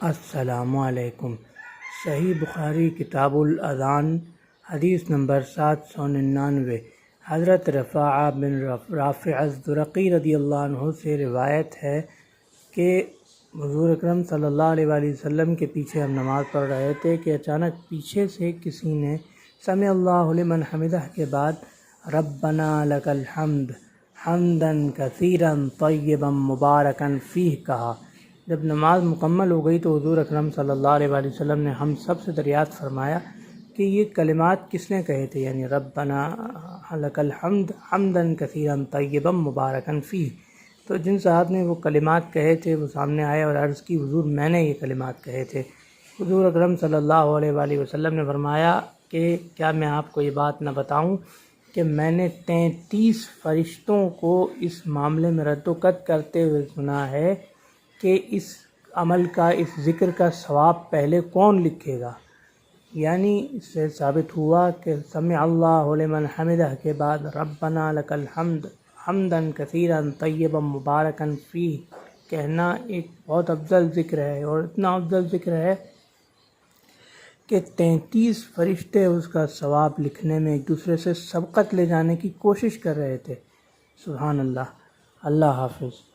السلام علیکم۔ صحیح بخاری کتاب الاذان حدیث نمبر 799 حضرت رفاعہ بن رافع الزرقی رضی اللہ عنہ سے روایت ہے کہ حضور اکرم صلی اللہ علیہ وآلہ وسلم کے پیچھے ہم نماز پڑھ رہے تھے کہ اچانک پیچھے سے کسی نے سمع اللہ لمن حمدہ کے بعد ربنا لک الحمد حمدا کثیرا طیبا مبارکا فیہ کہا۔ جب نماز مکمل ہو گئی تو حضور اکرم صلی اللہ علیہ وآلہ وسلم نے ہم سب سے دریافت فرمایا کہ یہ کلمات کس نے کہے تھے، یعنی ربنا لک الحمد حمدا کثیرا طیبا مبارکا فیہ۔ تو جن صاحب نے وہ کلمات کہے تھے وہ سامنے آئے اور عرض کی حضور میں نے یہ کلمات کہے تھے۔ حضور اکرم صلی اللہ علیہ وآلہ وسلم نے فرمایا کہ کیا میں آپ کو یہ بات نہ بتاؤں کہ میں نے 33 فرشتوں کو اس معاملے میں رد و قط کرتے ہوئے سنا ہے کہ اس عمل کا، اس ذکر کا ثواب پہلے کون لکھے گا۔ یعنی اس سے ثابت ہوا کہ سمع اللہ لمن حمدہ کے بعد ربنا لک الحمد حمدا کثیرا طیبا مبارکا فیہ کہنا ایک بہت افضل ذکر ہے، اور اتنا افضل ذکر ہے کہ 33 فرشتے اس کا ثواب لکھنے میں ایک دوسرے سے سبقت لے جانے کی کوشش کر رہے تھے۔ سبحان اللہ۔ اللہ حافظ۔